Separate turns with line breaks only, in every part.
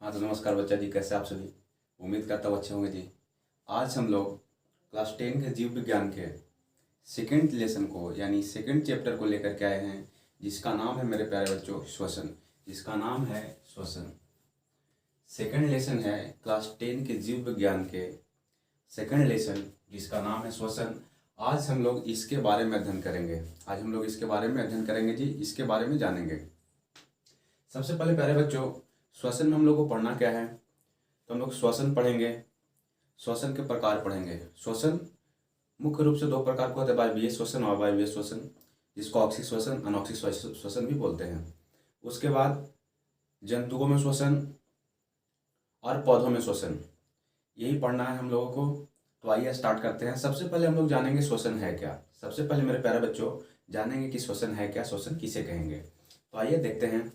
हाँ तो नमस्कार बच्चा जी, कैसे आप सभी। उम्मीद करता हूँ अच्छे होंगे जी। आज हम लोग क्लास 10 के जीव विज्ञान के सेकंड लेसन को यानी सेकंड चैप्टर को लेकर के आए हैं, जिसका नाम है मेरे प्यारे बच्चों श्वसन। जिसका नाम है श्वसन। सेकंड लेसन है क्लास 10 के जीव विज्ञान के सेकंड लेसन, जिसका नाम है श्वसन। आज हम लोग इसके बारे में अध्ययन करेंगे। आज हम लोग इसके बारे में अध्ययन करेंगे जी, इसके बारे में जानेंगे। सबसे पहले प्यारे बच्चों, श्वसन में हम लोग को पढ़ना क्या है, तो हम लोग श्वसन पढ़ेंगे। श्वसन के प्रकार पढ़ेंगे। श्वसन मुख्य रूप से दो प्रकार के होते हैं, वायवीय श्वसन और अवायवीय श्वसन, जिसको ऑक्सीय श्वसन अनॉक्सिक श्वसन भी बोलते हैं। उसके बाद जंतुओं में श्वसन और पौधों में श्वसन, यही पढ़ना है हम लोगों को। तो आइए स्टार्ट करते हैं। सबसे पहले हम लोग जानेंगे श्वसन है क्या। सबसे पहले मेरे प्यारे बच्चों जानेंगे कि श्वसन है क्या, श्वसन किसे कहेंगे। तो आइए देखते हैं।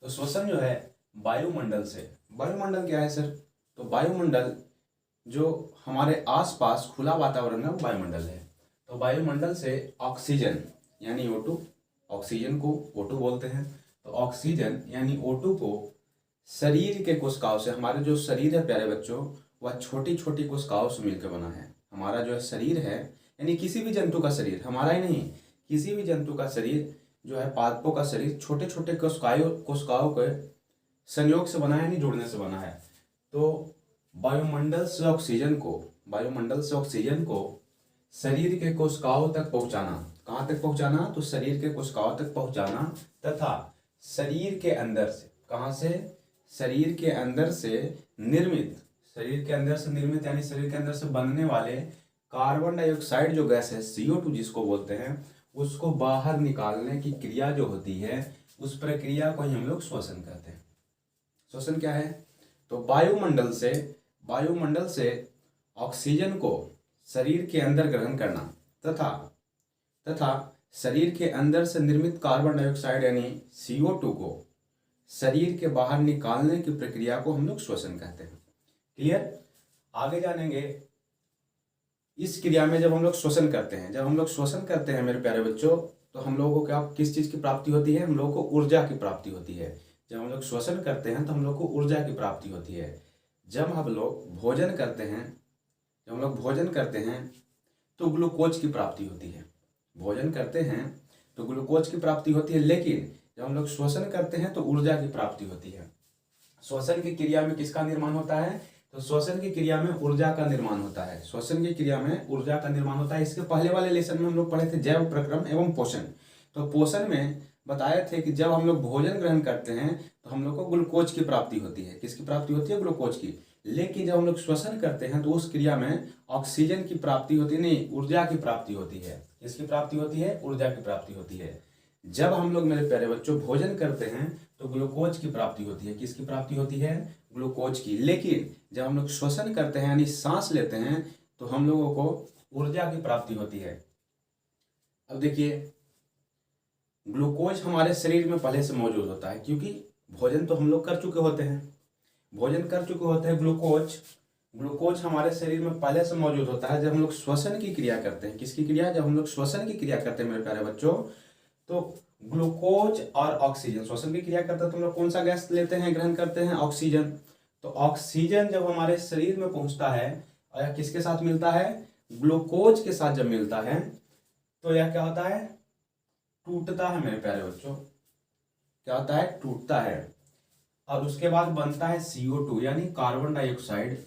तो श्वसन जो है वायुमंडल से। वायुमंडल क्या है सर? तो वायुमंडल जो हमारे आसपास खुला वातावरण है वो वायुमंडल है। तो वायुमंडल से ऑक्सीजन यानी O2, ऑक्सीजन को O2 बोलते हैं। तो ऑक्सीजन यानी O2 को शरीर के कोशिकाओं से, हमारे जो शरीर है प्यारे बच्चों वह छोटी छोटी कोशिकाओं से मिलकर बना है। हमारा जो शरीर है यानी किसी भी जंतु का शरीर, हमारा ही नहीं किसी भी जंतु का शरीर जो है, पादपों का शरीर छोटे छोटे कोशिकाओं के संयोग से बना है, यानी जुड़ने से बना है। तो वायुमंडल से ऑक्सीजन को शरीर के कोशिकाओं तक पहुंचाना। कहाँ तक पहुंचाना? तो शरीर के कोशिकाओं तक पहुंचाना, तथा शरीर के अंदर से, कहाँ से? शरीर के अंदर से निर्मित यानी शरीर के अंदर से बनने वाले कार्बन डाइऑक्साइड जो गैस है CO2 जिसको बोलते हैं, उसको बाहर निकालने की क्रिया जो होती है, उस प्रक्रिया को ही हम लोग श्वसन कहते हैं। श्वसन क्या है? तो वायुमंडल से ऑक्सीजन को शरीर के अंदर ग्रहण करना, तथा शरीर के अंदर से निर्मित कार्बन डाइऑक्साइड यानी CO2 को शरीर के बाहर निकालने की प्रक्रिया को हम लोग श्वसन कहते हैं। क्लियर? आगे जानेंगे। इस क्रिया में जब हम लोग श्वसन करते हैं मेरे प्यारे बच्चों, तो हम लोगों को क्या, किस चीज की प्राप्ति होती है? हम लोगों को ऊर्जा की प्राप्ति होती है। जब हम लोग श्वसन करते हैं तो हम लोग को ऊर्जा की प्राप्ति होती है। जब हम लोग भोजन करते हैं तो ग्लूकोज की प्राप्ति होती है। लेकिन जब हम लोग श्वसन करते हैं तो ऊर्जा की प्राप्ति होती है। श्वसन की क्रिया में किसका निर्माण होता है? तो श्वसन की क्रिया में ऊर्जा का निर्माण होता है। इसके पहले वाले लेसन में हम लोग पढ़े थे जैव प्रक्रम एवं पोषण। तो पोषण में बताए थे कि जब हम लोग भोजन ग्रहण करते हैं तो हम लोग को ग्लूकोज की प्राप्ति होती है। किसकी प्राप्ति होती है? ग्लूकोज की। लेकिन जब हम लोग श्वसन करते हैं तो उस क्रिया में ऑक्सीजन की प्राप्ति होती नहीं, ऊर्जा की प्राप्ति होती है। किसकी प्राप्ति होती है? ऊर्जा की प्राप्ति होती है। जब हम लोग मेरे प्यारे बच्चों भोजन करते हैं तो ग्लूकोज की प्राप्ति होती है। किसकी प्राप्ति होती है? ग्लूकोज की। लेकिन जब हम लोग श्वसन करते हैं यानी सांस लेते हैं तो हम लोगों को ऊर्जा की प्राप्ति होती है। अब देखिए, ग्लूकोज हमारे शरीर में पहले से मौजूद होता है, क्योंकि भोजन तो हम लोग कर चुके होते हैं। ग्लूकोज हमारे शरीर में पहले से मौजूद होता है। जब हम लोग श्वसन की क्रिया करते हैं, किसकी क्रिया? जब हम लोग श्वसन की क्रिया करते हैं मेरे प्यारे बच्चों, तो ग्लूकोज और ऑक्सीजन, श्वसन की क्रिया करते हैं तो हम लोग कौन सा गैस लेते हैं, ग्रहण करते हैं? ऑक्सीजन। तो ऑक्सीजन जब हमारे शरीर में पहुंचता है और किसके साथ मिलता है? ग्लूकोज के साथ जब मिलता है तो यह क्या होता है? टूटता है मेरे प्यारे बच्चों। क्या होता है? टूटता है। और उसके बाद बनता है CO2 यानी कार्बन डाइऑक्साइड।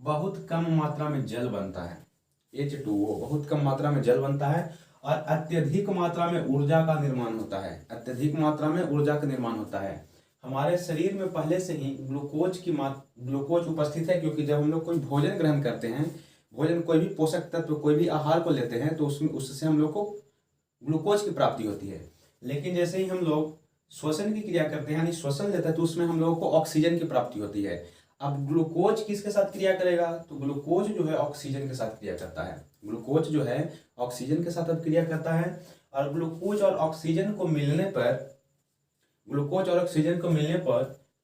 बहुत कम मात्रा में जल बनता है, H2O। बहुत कम मात्रा में जल बनता है और अत्यधिक मात्रा में ऊर्जा का निर्माण होता है। हमारे शरीर में पहले से ही ग्लूकोज उपस्थित है, क्योंकि जब हम लोग कोई भोजन ग्रहण करते हैं, कोई भी पोषक तत्व, कोई भी आहार को लेते हैं, तो उससे हम लोग को ग्लूकोज की प्राप्ति होती है। लेकिन जैसे ही हम लोग श्वसन की क्रिया करते हैं यानी श्वसन लेते हैं, तो उसमें हम लोगों को ऑक्सीजन की प्राप्ति होती है। अब ग्लूकोज किसके साथ क्रिया करेगा? तो ग्लूकोज जो है ऑक्सीजन के साथ क्रिया करता है। और ग्लूकोज और ऑक्सीजन को मिलने पर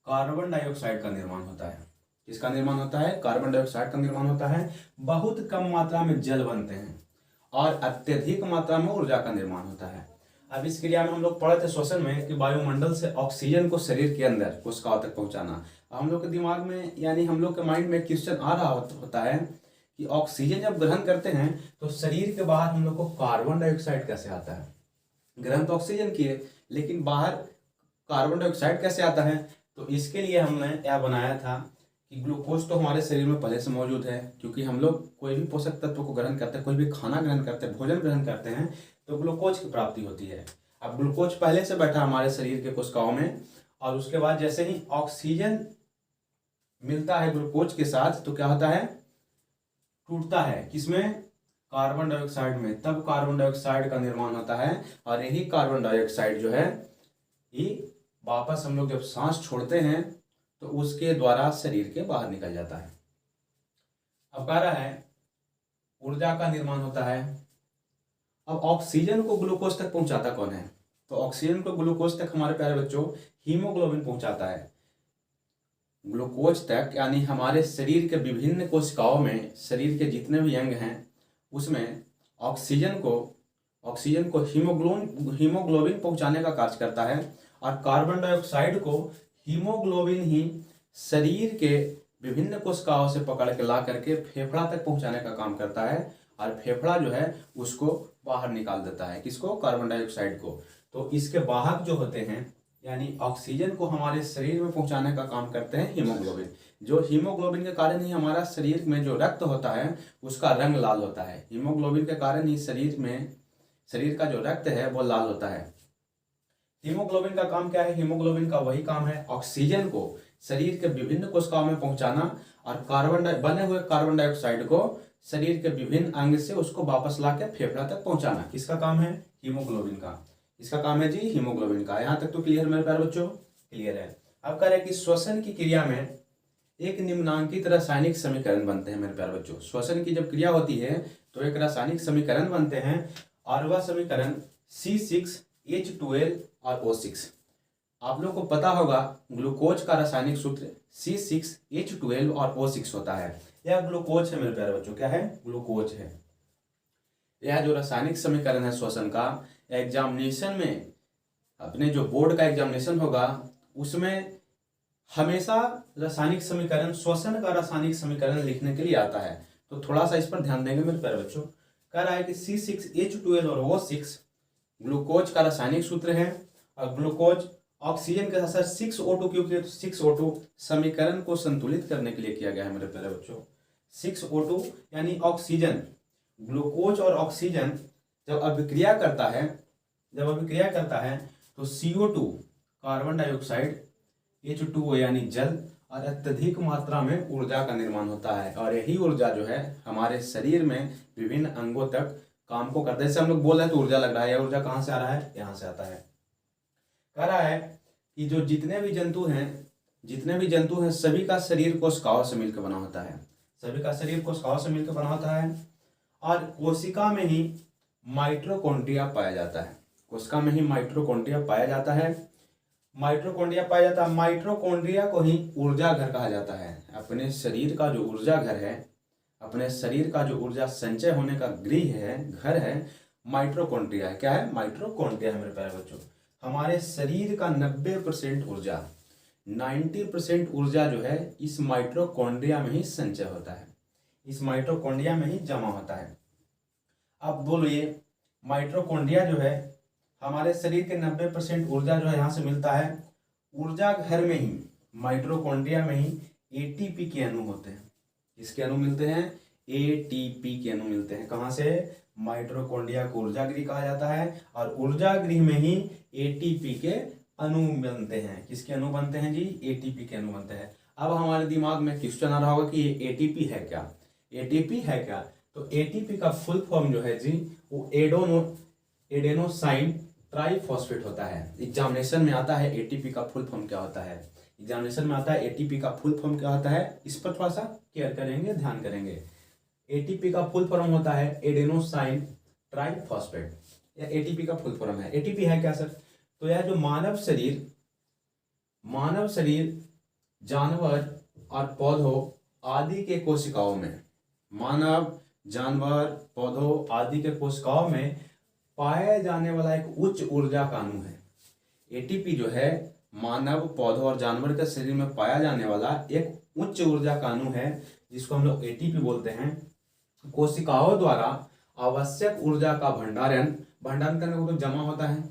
कार्बन डाइऑक्साइड का निर्माण होता है। किसका निर्माण होता है? कार्बन डाइऑक्साइड का निर्माण होता है। बहुत कम मात्रा में जल बनते हैं और अत्यधिक मात्रा में ऊर्जा का निर्माण होता है। अब इस क्रिया में हम लोग पढ़े थे श्वसन में कि वायुमंडल से ऑक्सीजन को शरीर के अंदर कोशिकाओं तक पहुंचाना। हम लोग के दिमाग में यानी हम लोग के माइंड में क्वेश्चन आ रहा होता है कि ऑक्सीजन जब ग्रहण करते हैं तो शरीर के बाहर हम लोग को कार्बन डाइऑक्साइड कैसे आता है। ग्रहण तो ऑक्सीजन किए लेकिन बाहर कार्बन डाइऑक्साइड कैसे आता है। तो इसके लिए हमने यह बनाया था कि ग्लूकोज तो हमारे शरीर में पहले से मौजूद है, क्योंकि हम लोग कोई भी पोषक तत्व को ग्रहण करते हैं, कोई भी खाना ग्रहण करते हैं, भोजन ग्रहण करते हैं तो ग्लूकोज की प्राप्ति होती है। अब ग्लूकोज पहले से बैठा हमारे शरीर के कोशिकाओं में, और उसके बाद जैसे ही ऑक्सीजन मिलता है ग्लूकोज के साथ तो क्या होता है, टूटता है किसमें, कार्बन डाइऑक्साइड में। तब कार्बन डाइऑक्साइड का निर्माण होता है और यही कार्बन डाइऑक्साइड जो है ये वापस हम लोग जब सांस छोड़ते हैं तो उसके द्वारा शरीर के बाहर निकल जाता है। अब कह रहा है ऊर्जा का निर्माण होता है। अब ऑक्सीजन को ग्लूकोज तक पहुंचाता कौन है, तो ऑक्सीजन को ग्लूकोज तक हमारे प्यारे बच्चों हीमोग्लोबिन पहुंचाता है। ग्लूकोज तक यानी हमारे शरीर के विभिन्न कोशिकाओं में, शरीर के जितने भी अंग हैं उसमें ऑक्सीजन को हीमोग्लोबिन पहुंचाने का कार्य करता है, और कार्बन डाइऑक्साइड को हीमोग्लोबिन ही शरीर के विभिन्न कोशिकाओं से पकड़ के ला करके फेफड़ा तक पहुंचाने का काम करता है, और फेफड़ा जो है उसको बाहर निकाल देता है, किसको, कार्बन डाइऑक्साइड को। तो इसके वाहक जो होते हैं यानी ऑक्सीजन को हमारे शरीर में पहुंचाने का काम करते हैं हीमोग्लोबिन। जो हीमोग्लोबिन के कारण ही हमारा शरीर में जो रक्त होता है उसका रंग लाल होता है। हीमोग्लोबिन के कारण ही शरीर का जो रक्त है वो लाल होता है। हीमोग्लोबिन का काम क्या है, हीमोग्लोबिन का वही काम है ऑक्सीजन को शरीर के विभिन्न कोशिकाओं में पहुंचाना, और बने हुए कार्बन डाइऑक्साइड को शरीर के विभिन्न अंग से उसको वापस ला के फेफड़ा तक पहुंचाना। किसका काम है, हीमोग्लोबिन का। इसका काम है जी हीमोग्लोबिन का। यहाँ तक तो क्लियर मेरे प्यारे बच्चों, क्लियर है। अब कह रहे हैं कि श्वसन की क्रिया में एक निम्नांकित रासायनिक समीकरण बनते हैं मेरे प्यारे बच्चों। श्वसन की जब क्रिया होती है तो एक रासायनिक समीकरण बनते हैं, और वह समीकरण C6H12 और O6। आप लोग को पता होगा ग्लूकोज का रासायनिक सूत्र C6H12 और O6 होता है। यह ग्लूकोज है मेरे प्यारे बच्चों, क्या है, ग्लूकोज है। यह जो रासायनिक समीकरण है श्वसन का, एग्जामिनेशन में अपने जो बोर्ड का एग्जामिनेशन होगा उसमें हमेशा रासायनिक समीकरण, श्वसन का रासायनिक समीकरण लिखने के लिए आता है। तो थोड़ा सा इस पर ध्यान देंगे मेरे प्यारे बच्चों। कह रहा है कि C6H12 और O6 ग्लूकोज का रासायनिक सूत्र है, और ग्लूकोज ऑक्सीजन के साथ 6O2 क्यों किया, तो 6O2 समीकरण को संतुलित करने के लिए किया गया है मेरे प्यारे बच्चों। 6O2 यानी ऑक्सीजन, ग्लूकोज और ऑक्सीजन जब अभिक्रिया करता है तो CO2 कार्बन डाइऑक्साइड, H2O यानी जल, और अत्यधिक मात्रा में ऊर्जा का निर्माण होता है, और यही ऊर्जा जो है हमारे शरीर में विभिन्न अंगों तक काम को करते हैं। जैसे हम लोग बोल रहे हैं तो ऊर्जा लग रहा है, यह ऊर्जा कहाँ से आ रहा है, यहाँ से आता है। कह रहा है कि जो जितने भी जंतु हैं सभी का शरीर कोशिकाओं से मिलकर बना होता है, सभी का शरीर कोशिकाओं से मिलकर बना होता है, और कोशिका में ही माइटोकॉन्ड्रिया पाया जाता है। कोशिका में ही माइटोकॉन्ड्रिया पाया जाता है। माइटोकॉन्ड्रिया को ही ऊर्जा घर कहा जाता है। अपने शरीर का जो ऊर्जा घर है, अपने शरीर का जो ऊर्जा संचय होने का गृह है, घर है, माइटोकॉन्ड्रिया है। क्या है, माइटोकॉन्ड्रिया है मेरे प्यारे बच्चों। हमारे शरीर का 90% ऊर्जा, 90% ऊर्जा जो है इस माइटोकॉन्ड्रिया में ही संचय होता है, इस माइटोकॉन्ड्रिया में ही जमा होता है। अब बोलिए माइटोकॉन्ड्रिया जो है हमारे शरीर के 90% ऊर्जा जो है यहाँ से मिलता है। ऊर्जा घर में ही, माइटोकॉन्ड्रिया में ही ATP के अणु होते हैं। किसके अणु मिलते हैं, ATP के अणु मिलते हैं। कहाँ से, माइटोकॉन्ड्रिया को ऊर्जा गृह कहा जाता है, और ऊर्जा गृह में ही ATP के अणु बनते हैं। किसके अणु बनते हैं जी, ATP के अणु बनते हैं। अब हमारे दिमाग में क्वेश्चन आ रहा होगा कि ये ATP है क्या, ATP है क्या। तो ATP का फुल फॉर्म जो है जी वो एडेनोसाइन ट्राइफॉस्फेट होता है। एग्जामिनेशन में आता है ATP का फुल फॉर्म क्या होता है, एग्जामिनेशन में आता है ATP का फुल फॉर्म क्या होता है, इस पर थोड़ा सा केयर करेंगे, ध्यान करेंगे। ATP का फुल फॉर्म होता है एडेनोसाइन ट्राइफॉस्फेट, यह ATP का फुल फॉर्म है। ATP है क्या सर, तो यह जो मानव शरीर जानवर और पौधों आदि के कोशिकाओं में, मानव, जानवर, पौधों आदि के कोशिकाओं में पाया जाने वाला एक उच्च ऊर्जा का अणु है। एटीपी जो है मानव, पौधों और जानवर के शरीर में पाया जाने वाला एक उच्च ऊर्जा का अणु है, जिसको हम लोग एटीपी बोलते हैं। कोशिकाओं द्वारा आवश्यक ऊर्जा का भंडारण करने को तो जमा होता है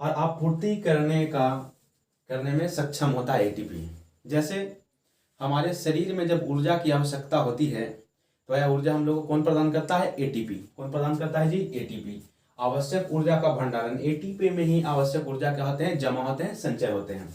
और आपूर्ति करने में सक्षम होता है एटीपी। जैसे हमारे शरीर में जब ऊर्जा की आवश्यकता होती है तो यह ऊर्जा हम लोग को कौन प्रदान करता है? एटीपी। कौन प्रदान करता है जी? एटीपी। आवश्यक ऊर्जा का भंडारण, एटीपी में ही आवश्यक ऊर्जा क्या होते हैं? जमा होते हैं, संचय होते हैं।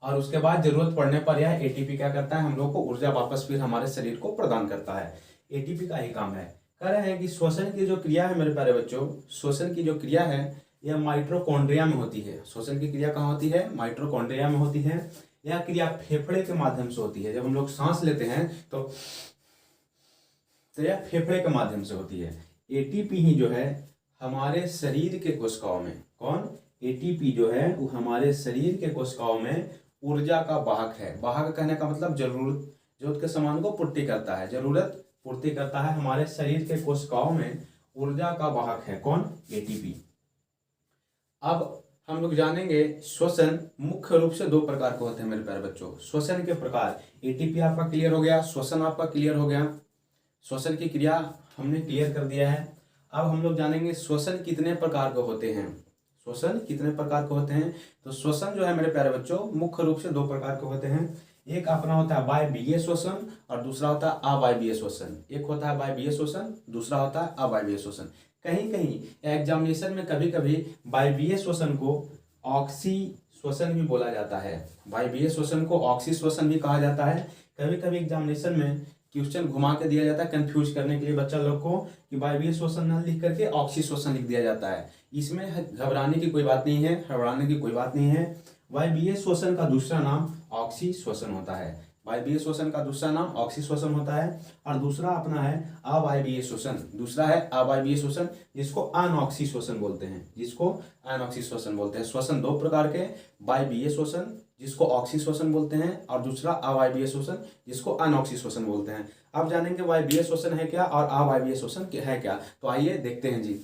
और उसके बाद जरूरत पड़ने पर यह एटीपी क्या करता है? हम लोग को ऊर्जा वापस फिर हमारे शरीर को प्रदान करता है। एटीपी का ही काम है। कह रहे हैं कि श्वसन की जो क्रिया है मेरे प्यारे बच्चों, श्वसन की जो क्रिया है यह माइटोकॉन्ड्रिया में होती है। श्वसन की क्रिया कहाँ होती है? माइटोकॉन्ड्रिया में होती है। यह क्रिया फेफड़े के माध्यम से होती है। जब हम लोग सांस लेते हैं तो यह फेफड़े के माध्यम से होती है। एटीपी ही जो है हमारे शरीर के कोशिकाओं में, कौन? एटीपी जो है वो हमारे शरीर के कोशिकाओं में ऊर्जा का वाहक है। वाहक कहने का मतलब जरूरत के सामान को पूर्ति करता है, जरूरत पूर्ति करता है। हमारे शरीर के कोशिकाओं में ऊर्जा का वाहक है कौन? एटीपी। अब हम लोग जानेंगे श्वसन मुख्य रूप से दो प्रकार के होते हैं मेरे प्यारे बच्चों। श्वसन के प्रकार, एटीपी आपका क्लियर हो गया, श्वसन आपका क्लियर हो गया, श्वसन की क्रिया हमने क्लियर कर दिया है। अब हम लोग जानेंगे श्वसन कितने प्रकार के होते हैं। श्वसन कितने प्रकार के होते हैं? तो श्वसन जो है मेरे प्यारे बच्चों मुख्य रूप से दो प्रकार के होते हैं। एक अपना होता है वायवीय श्वसन और दूसरा होता है अवायवीय श्वसन। एक होता है वायवीय श्वसन, दूसरा होता है अवायवीय श्वसन। कहीं कहीं एग्जामिनेशन में कभी कभी वायवीय श्वसन को ऑक्सी श्वसन भी बोला जाता है। वायवीय श्वसन को ऑक्सी श्वसन भी कहा जाता है। कभी कभी एग्जामिनेशन में क्वेश्चन घुमा के दिया जाता है कंफ्यूज करने के लिए बच्चा लोग को, कि वायवीय श्वसन न लिख करके ऑक्सी श्वसन लिख दिया जाता है। इसमें घबराने की कोई बात नहीं है, घबराने की कोई बात नहीं है। वायवीय श्वसन का दूसरा नाम ऑक्सी श्वसन होता है। वायवीय श्वसन का दूसरा नाम ऑक्सी श्वसन होता है और दूसरा अपना है अवायवीय श्वसन। दूसरा है अवायवीय श्वसन, जिसको अनऑक्सी श्वसन बोलते हैं, जिसको अनऑक्सी श्वसन बोलते हैं। श्वसन दो प्रकार के, वायवीय श्वसन जिसको ऑक्सी श्वसन बोलते हैं और दूसरा अवायवीय श्वसन जिसको अनऑक्सी श्वसन बोलते हैं। अब जानेंगे वायवीय श्वसन है क्या और अवायवीय श्वसन है क्या। तो आइए देखते हैं जी,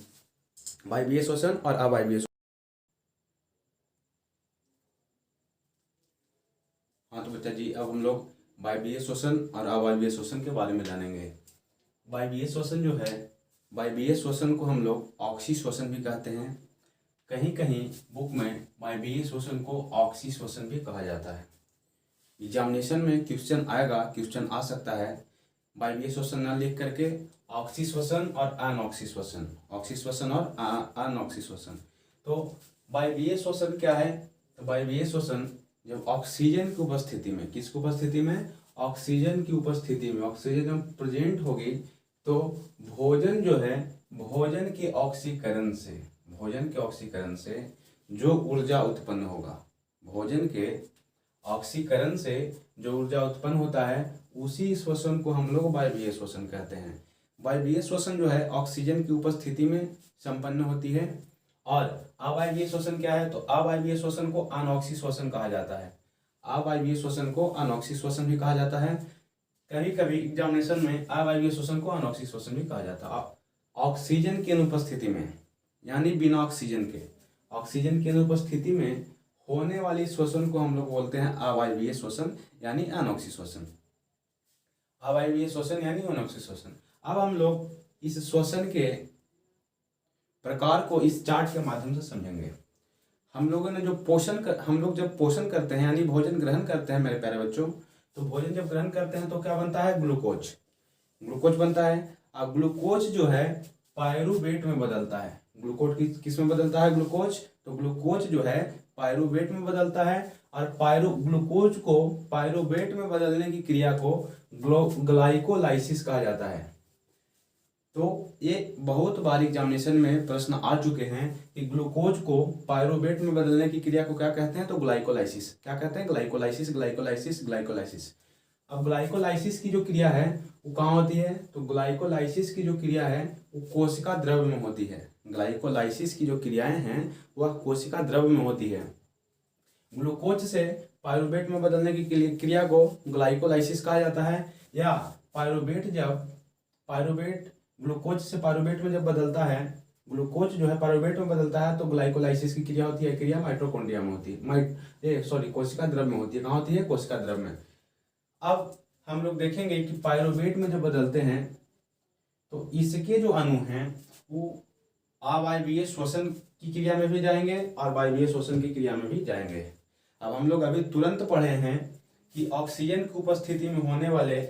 वायवीय श्वसन और अवायवीय। हाँ तो बच्चा जी, अब हम लोग वायवीय श्वसन और अवायवीय श्वसन के बारे में जानेंगे। वायवीय श्वसन जो है, वायवीय श्वसन को हम लोग ऑक्सी श्वसन भी कहते हैं। कहीं कहीं बुक में वायवीय श्वसन को ऑक्सी श्वसन भी कहा जाता है। एग्जामिनेशन में क्वेश्चन आएगा, क्वेश्चन आ सकता है वायवीय श्वसन न लिख करके ऑक्सी श्वसन और अनऑक्सी श्वसन, ऑक्सी श्वसन और अनऑक्सी श्वसन। तो वायवीय श्वसन क्या है? तो वायवीय श्वसन जब ऑक्सीजन की उपस्थिति में, किसकी उपस्थिति में? ऑक्सीजन की उपस्थिति में, ऑक्सीजन जब प्रेजेंट होगी तो भोजन जो है, भोजन के ऑक्सीकरण से, भोजन के ऑक्सीकरण से जो ऊर्जा उत्पन्न होगा, भोजन के ऑक्सीकरण से जो ऊर्जा उत्पन्न होता है उसी श्वसन को हम लोग वायवीय श्वसन कहते हैं। वायवीय श्वसन जो है ऑक्सीजन की उपस्थिति में संपन्न होती है। और अवायवीय श्वसन क्या है? तो अवायवीय श्वसन को अनऑक्सी श्वसन कहा जाता है। अवायवीय श्वसन को अनऑक्सी श्वसन भी कहा जाता है। कभी कभी एग्जामिनेशन में अवायवीय श्वसन को अनऑक्सी श्वसन भी कहा जाता है। ऑक्सीजन की अनुपस्थिति में, यानी बिना ऑक्सीजन के, ऑक्सीजन की अनुपस्थिति में होने वाली श्वसन को हम लोग बोलते हैं अवायवीय श्वसन यानी अनऑक्सी श्वसन। अवायवीय श्वसन यानी अनऑक्सी श्वसन। अब हम लोग इस श्वसन के प्रकार को इस चार्ट के माध्यम से समझेंगे। हम लोगों ने जो हम लोग जब पोषण करते हैं यानी भोजन ग्रहण करते हैं मेरे प्यारे बच्चों, तो भोजन जब ग्रहण करते हैं तो क्या बनता है? ग्लूकोज, ग्लूकोज बनता है। अब ग्लूकोज जो है पायरुवेट में बदलता है। ग्लूकोज किस में बदलता है? ग्लूकोज। तो ग्लूकोज जो है पायरुवेट में बदलता है और ग्लूकोज को पायरुवेट में बदलने की क्रिया को ग्लाइकोलाइसिस कहा जाता है। तो ये बहुत बार एग्जामिनेशन में प्रश्न आ चुके हैं कि ग्लूकोज को पायरुवेट में बदलने की क्रिया को क्या कहते हैं? तो ग्लाइकोलाइसिस। क्या कहते हैं? Glycolysis, glycolysis, glycolysis. अब ग्लाइकोलाइसिस की जो क्रिया है वो कहाँ होती है? तो ग्लाइकोलाइसिस की जो क्रिया है वो कोशिका द्रव्य में होती है। ग्लाइकोलाइसिस की जो क्रियाएं हैं वह कोशिका द्रव्य में होती है। ग्लूकोज से पायरुवेट में बदलने की क्रिया को ग्लाइकोलाइसिस कहा जाता है। या पायरुवेट ग्लूकोज से पायरुवेट में जब बदलता है, ग्लूकोज जो है पायरुवेट में बदलता है तो ग्लाइकोलाइसिस की क्रिया होती है, क्रिया माइटोकॉन्ड्रिया में होती है, कोशिका द्रव में होती है। कहाँ होती है? कोशिका द्रव में। अब हम लोग देखेंगे कि पायरुवेट में जब बदलते हैं तो इसके जो अणु हैं वो अवायवीय श्वसन की क्रिया में भी जाएंगे और वायवीय श्वसन की क्रिया में भी जाएंगे। अब हम लोग अभी तुरंत पढ़े हैं कि ऑक्सीजन की उपस्थिति में होने वाले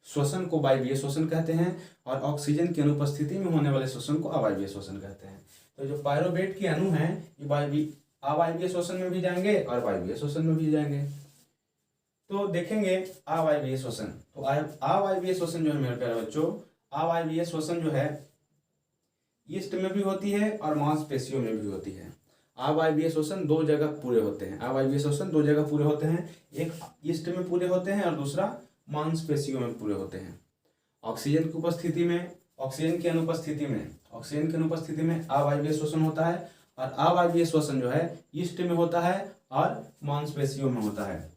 श्वसन को वायवीय श्वसन कहते हैं और ऑक्सीजन की अनुपस्थिति में होने वाले श्वसन को अवायवीय श्वसन कहते हैं। तो जो पायरुवेट के अणु हैं ये अवायवीय श्वसन में भी जाएंगे और वायवीय श्वसन में भी जाएंगे। तो देखेंगे अवायवीय श्वसन। तो अवायवीय श्वसन जो है मेरे प्यारे बच्चों, अवायवीय श्वसन जो है ईस्ट में भी होती है और मांसपेशियों में भी होती है। अवायवीय श्वसन दो जगह पूरे होते हैं। अवायवीय श्वसन दो जगह पूरे होते हैं, एक ईस्ट में पूरे होते हैं और दूसरा मांसपेशियों में पूरे होते हैं। ऑक्सीजन की उपस्थिति में, ऑक्सीजन की अनुपस्थिति में अवायवीय श्वसन होता है और अवायवीय श्वसन जो है ईस्ट में होता है और मांसपेशियों में होता है।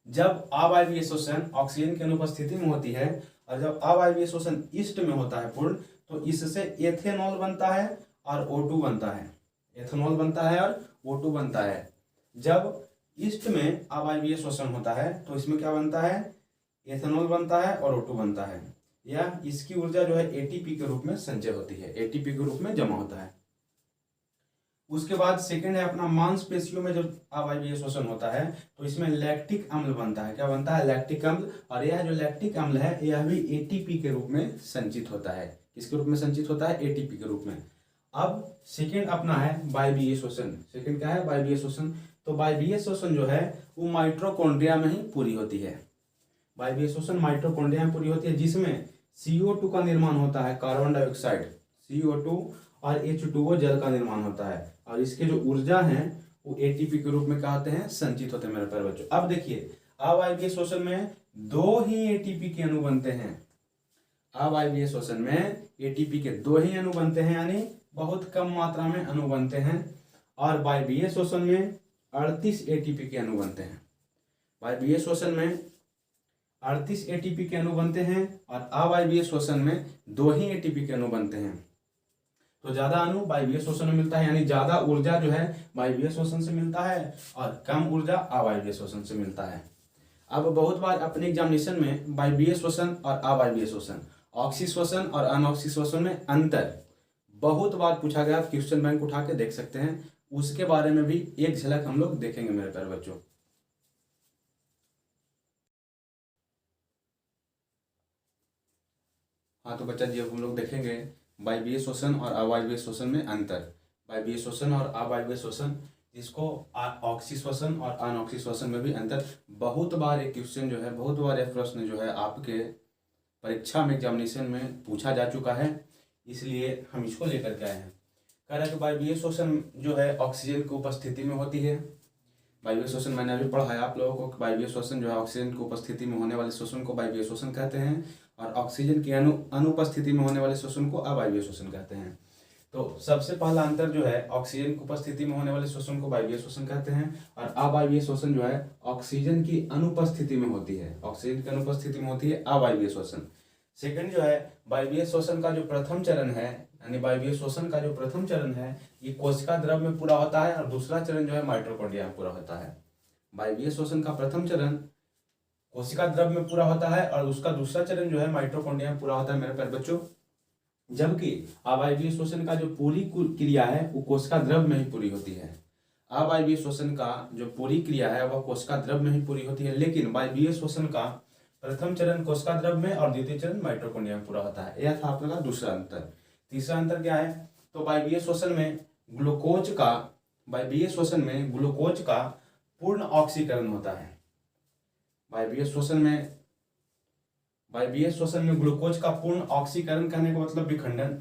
जब अवायवीय श्वसन ऑक्सीजन की अनुपस्थिति में होती है और जब अवायवीय श्वसन ईस्ट में होता है पूर्ण, तो इससे एथेनॉल बनता है और O2 बनता है। एथेनॉल बनता है और O2 बनता है। जब ईस्ट में अवायवीय श्वसन होता है तो इसमें क्या बनता है? एथेनॉल बनता है और O2 बनता है। या इसकी ऊर्जा जो है ATP के रूप में संचय होती है, ATP के रूप में जमा होता है। उसके बाद सेकंड है अपना मांसपेशियों में जब अवायवीय श्वसन होता है तो इसमें लैक्टिक अम्ल बनता है। क्या बनता है? लैक्टिक अम्ल। और यह जो लैक्टिक अम्ल है यह भी ATP के रूप में संचित होता है। किसके रूप में संचित होता है? ATP के रूप में। अब सेकंड अपना है वायवीय श्वसन। सेकंड क्या है? वायवीय श्वसन। तो वायवीय श्वसन जो है वो माइटोकॉन्ड्रिया में ही पूरी होती है। वायवीय श्वसन माइटोकॉन्ड्रिया में पूरी होती है जिसमें CO2 का निर्माण होता है, कार्बन डाइऑक्साइड CO2 और H2O जल का निर्माण होता है और इसके जो ऊर्जा है वो ATP के रूप में कहते हैं संचित होते हैं मेरे प्यारे बच्चों। अब देखिए अवायवीय श्वसन में दो ही ATP के अणु बनते हैं। अवायवीय श्वसन में ATP के दो ही अणु बनते हैं, यानी बहुत कम मात्रा में अणु बनते हैं। और वायवीय श्वसन में 38 ATP के अणु बनते हैं। वायवीय श्वसन में 38 ATP के अणु बनते हैं और अवायवीय श्वसन में दो ही ATP के अणु बनते हैं। तो ज्यादा अणु वायवीय श्वसन में मिलता है, यानी ज्यादा ऊर्जा जो है वायवीय श्वसन से मिलता है और कम ऊर्जा अवायवीय श्वसन से मिलता है। अब बहुत बार अपने एग्जामिनेशन में वायवीय श्वसन और अवायवीय श्वसन, ऑक्सी श्वसन और अनऑक्सी श्वसन में अंतर बहुत बार पूछा गया। क्वेश्चन बैंक उठा के देख सकते हैं, उसके बारे में भी एक झलक हम लोग देखेंगे मेरे प्यारे बच्चों। हाँ तो बच्चा जी अब हम लोग देखेंगे वायवीय श्वसन और अवायवीय श्वसन में अंतर। वायवीय श्वसन और अवायवीय श्वसन, जिसको ऑक्सी श्वसन और अनऑक्सी श्वसन में भी अंतर। बहुत बार एक क्वेश्चन जो है, बहुत बार यह प्रश्न जो है आपके परीक्षा में एग्जामिनेशन में पूछा जा चुका है, इसलिए हम इसको लेकर के आए हैं। कह रहा है कि वायवीय श्वसन जो है ऑक्सीजन की उपस्थिति में होती है। वायवीय श्वसन मैंने अभी पढ़ा है आप लोगों को, वायवीय श्वसन जो है ऑक्सीजन की उपस्थिति में होने वाले श्वसन को वायवीय श्वसन कहते हैं और ऑक्सीजन की अनुपस्थिति में होने वाले श्वसन को अवायवीय श्वसन कहते हैं। तो सबसे पहला अंतर जो है, ऑक्सीजन की उपस्थिति में होने वाले श्वसन को वायवीय श्वसन कहते हैं और अवायवीय श्वसन जो है ऑक्सीजन की अनुपस्थिति में होती है। ऑक्सीजन की अनुपस्थिति में होती है अवायवीय श्वसन। सेकंड जो है वायवीय श्वसन का जो प्रथम चरण है, यानी वायवीय श्वसन का जो प्रथम चरण है ये कोशिका द्रव में पूरा होता है और दूसरा चरण जो है माइटोकॉन्ड्रिया में पूरा होता है। वायवीय श्वसन का प्रथम चरण कोशिका द्रव में पूरा होता है और उसका दूसरा चरण जो है माइटोकॉन्ड्रिया में पूरा होता है मेरे प्यारे बच्चों। जबकि अवायवीय श्वसन का जो पूरी क्रिया है वो कोशिका द्रव में ही पूरी होती है। अवायवीय श्वसन का जो पूरी क्रिया है वह कोशिका द्रव में ही पूरी होती है, लेकिन वायवीय श्वसन का प्रथम चरण कोशिका द्रव में और द्वितीय चरण माइटोकॉन्ड्रिया में पूरा होता है। यह था आपका दूसरा अंतर। तीसरा अंतर क्या है? तो वायवीय श्वसन में ग्लूकोज का पूर्ण ऑक्सीकरण होता है। वायवीय श्वसन में ग्लूकोज का पूर्ण ऑक्सीकरण करने का मतलब विखंडन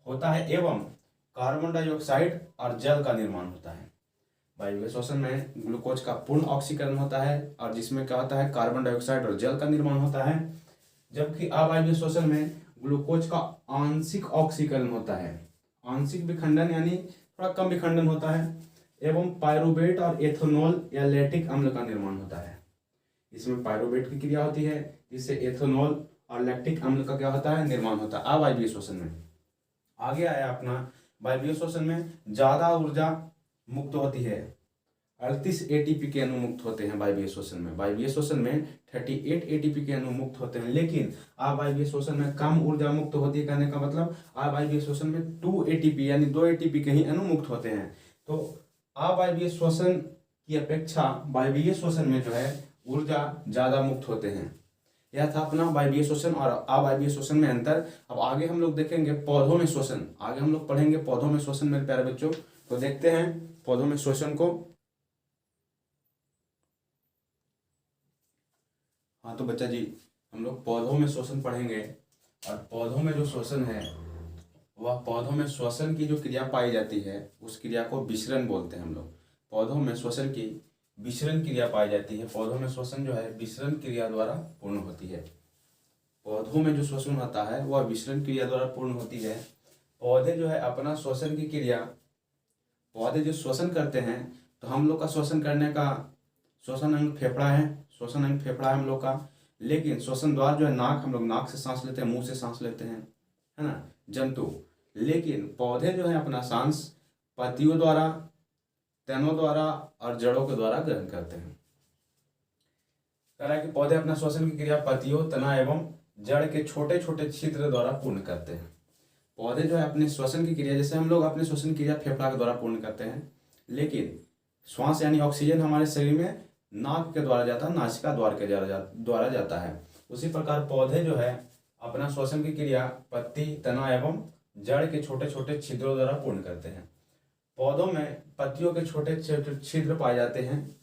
होता है एवं कार्बन डाइऑक्साइड और जल का निर्माण होता है। वायवीय श्वसन में ग्लूकोज का पूर्ण ऑक्सीकरण होता है और जिसमें क्या होता है, कार्बन डाइऑक्साइड और जल का निर्माण होता है। जबकि अवायवीय श्वसन में ग्लूकोज का आंशिक ऑक्सीकरण होता है, आंशिक विखंडन यानी थोड़ा कम विखंडन होता है एवं पायरुवेट और एथेनॉल या लैक्टिक अम्ल का निर्माण होता है। इसमें पायरुवेट की क्रिया होती है जिससे एथेनॉल और लैक्टिक अम्ल का क्या होता है, निर्माण होता है अवायवीय श्वसन में। आगे आया अपना वायवीय श्वसन में ज़्यादा ऊर्जा मुक्त होती है। 38 एटीपी के अणु मुक्त होते हैं वायवीय श्वसन में। वायवीय श्वसन में 38 एटीपी के अणु मुक्त होते हैं, लेकिन अवायवीय श्वसन में कम ऊर्जा मुक्त होती है। कहने का मतलब अवायवीय श्वसन में 2 एटीपी यानी 2 एटीपी के ही अणु मुक्त होते हैं। तो अवायवीय श्वसन की अपेक्षा वायवीय श्वसन में जो है ऊर्जा ज़्यादा मुक्त होते हैं। यह था अपना वायवीय श्वसन और अवायवीय श्वसन में अंतर। अब आगे हम लोग देखेंगे पौधों में श्वसन। आगे हम लोग पढ़ेंगे पौधों में श्वसन मेरे प्यारे बच्चों। तो देखते हैं पौधों में श्वसन को। हाँ तो बच्चा जी, हम लोग पौधों में श्वसन पढ़ेंगे और पौधों में जो श्वसन है वह पौधों में श्वसन की जो क्रिया पाई जाती है उस क्रिया को विसरण बोलते हैं हम लोग। पौधों में श्वसन की विसरण क्रिया पाई जाती है। पौधों में श्वसन जो है विसरण क्रिया द्वारा पूर्ण होती है। पौधों में जो श्वसन होता है वह विसरण क्रिया द्वारा पूर्ण होती है। पौधे जो है अपना श्वसन की क्रिया, पौधे जो श्वसन करते हैं तो हम लोग का श्वसन करने का श्वसन अंग फेफड़ा है। श्वसन अंग फेफड़ा है हम लोग का, लेकिन श्वसन द्वार जो है नाक, हम लोग नाक से सांस लेते हैं, मुंह से सांस लेते हैं, है ना, जंतु। लेकिन पौधे जो है अपना सांस पत्तियों द्वारा, तनों द्वारा और जड़ों के द्वारा ग्रहण करते हैं। कह रहा है कि पौधे अपना श्वसन की क्रिया पत्तियों, तना एवं जड़ के छोटे छोटे छिद्र द्वारा पूर्ण करते हैं। पौधे जो है अपने श्वसन की क्रिया, जैसे हम लोग अपने श्वसन की क्रिया फेफड़ा के द्वारा पूर्ण करते हैं, लेकिन श्वास यानी ऑक्सीजन हमारे शरीर में नाक के द्वारा जाता है, नासिका द्वार के द्वारा जाता है। उसी प्रकार पौधे जो है अपना श्वसन की क्रिया पत्ती, तना एवं जड़ के छोटे छोटे छिद्रों द्वारा पूर्ण करते हैं। पौधों में पत्तियों के छोटे छोटे छिद्र पाए जाते हैं।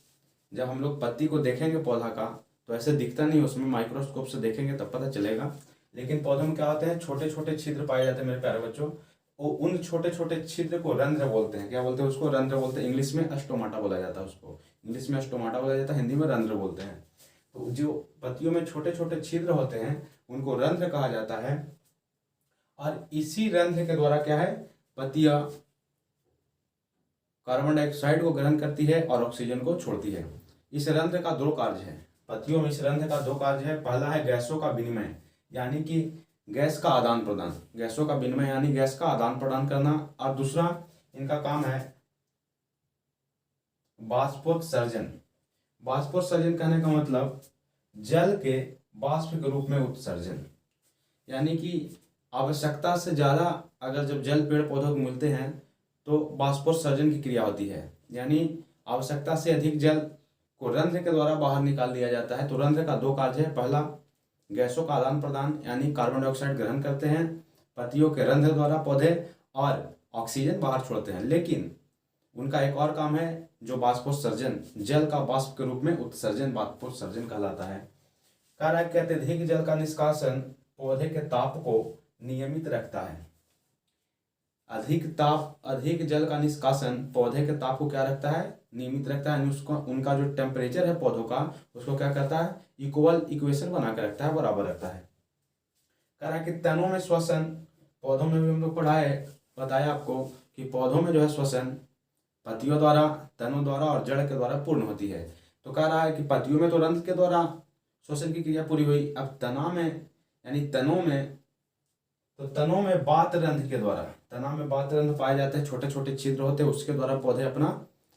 जब हम लोग पत्ती को देखेंगे पौधा का तो ऐसे दिखता नहीं, उसमें माइक्रोस्कोप से देखेंगे तब पता चलेगा। लेकिन पौधों में क्या होते हैं, छोटे छोटे छिद्र पाए जाते हैं मेरे प्यारे बच्चों। उन छोटे छोटे छिद्र को रंध्र बोलते हैं। क्या बोलते हैं उसको? रंध्र बोलते हैं। इंग्लिश में अस्टोमाटा बोला जाता है उसको। इंग्लिश में अस्टोमाटा बोला जाता है, हिंदी में रंध्र बोलते हैं। तो जो पत्तियों में छोटे छोटे छिद्र होते हैं उनको रंध्र कहा जाता है। और इसी रंध्र के द्वारा क्या है, पत्तियां कार्बन डाइऑक्साइड को ग्रहण करती है और ऑक्सीजन को छोड़ती है। इस रंध्र का 2 कार्य है। पत्तियों में इस रंध्र का 2 कार्य है। पहला है गैसों का विनिमय, यानी कि गैस का आदान प्रदान, गैसों का विनिमय यानी गैस का आदान प्रदान करना। और दूसरा इनका काम है बाष्पोत्सर्जन। बाष्पोत्सर्जन कहने का मतलब जल के बाष्प के रूप में उत्सर्जन, यानी कि आवश्यकता से ज़्यादा अगर जब जल पेड़ पौधों को मिलते हैं तो बाष्पोत्सर्जन की क्रिया होती है, यानी आवश्यकता से अधिक जल को रंध्र के द्वारा बाहर निकाल दिया जाता है। तो रंध्र का 2 कार्य है। पहला गैसों का आदान प्रदान, यानी कार्बन डाइऑक्साइड ग्रहण करते हैं पत्तियों के रंध्र द्वारा पौधे और ऑक्सीजन बाहर छोड़ते हैं। लेकिन उनका एक और काम है जो बाष्पोत्सर्जन, जल का बाष्प के रूप में उत्सर्जन बाष्पोत्सर्जन कहलाता है। कार्य के अत्यधिक जल का निष्कासन पौधे के ताप को नियमित रखता है। अधिक जल का निष्कासन पौधे के ताप को क्या रखता है, नियमित रखता है। उसको उनका जो टेम्परेचर है पौधों का उसको क्या करता है, इक्वेशन बना कर रखता है, बराबर रखता है। कह रहा है कि तनों में श्वसन, पौधों में भी हम लोग बताया आपको कि पौधों में जो है श्वसन पत्तियों द्वारा, तनों द्वारा और जड़ के द्वारा पूर्ण होती है। तो कह रहा है कि पत्तियों में तो रंध्र के द्वारा श्वसन की क्रिया पूरी हुई। अब तना में यानी तनों में, तो तनों में बात रंध्र के द्वारा, तना में बात रंध्र पाए जाते हैं, छोटे छोटे छिद्र होते हैं, उसके द्वारा पौधे अपना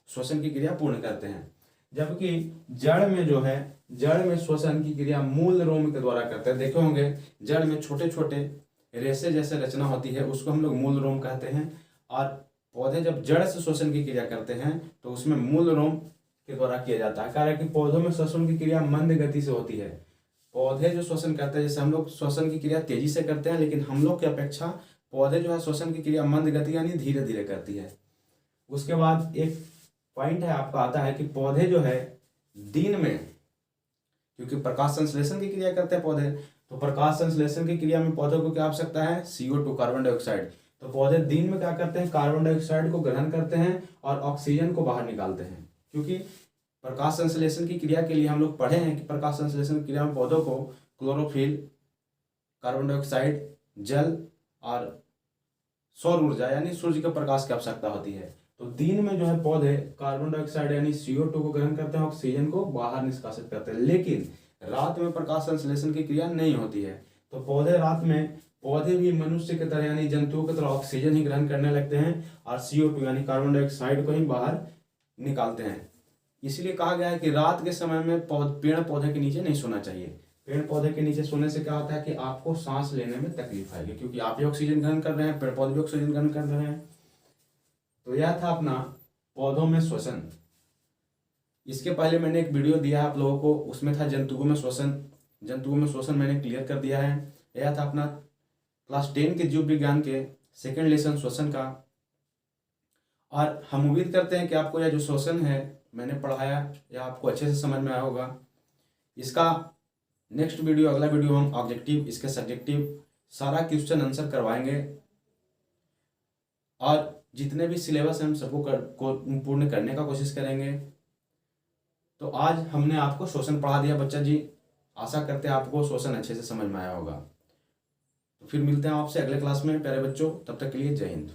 श्वसन की क्रिया पूर्ण करते हैं। जबकि जड़ में जो है, जड़ में श्वसन की क्रिया मूल रोम के द्वारा करते हैं। देखे होंगे जड़ में छोटे छोटे रेशे जैसे रचना होती है, उसको हम लोग मूल रोम कहते हैं। और पौधे जब जड़ से श्वसन की क्रिया करते हैं तो उसमें मूल रोम के द्वारा किया जाता है। कारण कि पौधों में श्वसन की क्रिया मंद गति से होती है। पौधे जो श्वसन करते हैं, जैसे हम लोग श्वसन की क्रिया तेजी से करते हैं, लेकिन हम लोग की अपेक्षा पौधे जो है श्वसन की क्रिया मंद गति यानी धीरे धीरे करती है। उसके बाद एक पॉइंट है आपका आता है कि पौधे जो है दिन में, क्योंकि प्रकाश संश्लेषण की क्रिया करते हैं पौधे, तो प्रकाश संश्लेषण की क्रिया में पौधों को क्या आवश्यकता है, CO2 कार्बन डाइऑक्साइड। तो पौधे दिन में क्या करते हैं, कार्बन डाइऑक्साइड को ग्रहण करते हैं और ऑक्सीजन को बाहर निकालते हैं। क्योंकि प्रकाश संश्लेषण की क्रिया के लिए हम लोग पढ़े हैं कि प्रकाश संश्लेषण की क्रिया में पौधों को क्लोरोफिल, कार्बन डाइऑक्साइड, जल और सौर ऊर्जा यानी सूर्य के प्रकाश की आवश्यकता होती है। तो दिन में जो है पौधे कार्बन डाइऑक्साइड यानी CO2 को ग्रहण करते हैं, ऑक्सीजन को बाहर निष्कासित करते हैं। लेकिन रात में प्रकाश संश्लेषण की क्रिया नहीं होती है। तो पौधे रात में पौधे भी मनुष्य की तरह यानी जंतुओं की तरह ऑक्सीजन ही ग्रहण करने लगते हैं और CO2 यानी कार्बन डाइऑक्साइड को ही बाहर निकालते हैं। इसलिए कहा गया है कि रात के समय में पेड़ पौधे के नीचे नहीं सोना चाहिए। पेड़ पौधे के नीचे सोने से क्या होता है कि आपको सांस लेने में तकलीफ आएगी, क्योंकि आप भी ऑक्सीजन ग्रहण कर रहे हैं, पेड़ पौधे भी ऑक्सीजन ग्रहण कर रहे हैं। तो यह था अपना पौधों में श्वसन। इसके पहले मैंने एक वीडियो दिया है आप लोगों को, उसमें था जंतुओं में श्वसन। जंतुओं में श्वसन मैंने क्लियर कर दिया है। यह था अपना क्लास 10 के जीव विज्ञान के सेकेंड लेसन श्वसन का। और हम उम्मीद करते हैं कि आपको यह जो श्वसन है मैंने पढ़ाया यह आपको अच्छे से समझ में आया होगा। इसका नेक्स्ट वीडियो, अगला वीडियो हम ऑब्जेक्टिव, इसके सब्जेक्टिव सारा क्वेश्चन आंसर करवाएंगे और जितने भी सिलेबस हैं हम सबको पूर्ण करने का कोशिश करेंगे। तो आज हमने आपको श्वसन पढ़ा दिया बच्चा जी। आशा करते हैं आपको श्वसन अच्छे से समझ में आया होगा। तो फिर मिलते हैं आपसे अगले क्लास में प्यारे बच्चों, तब तक के लिए जय हिंद।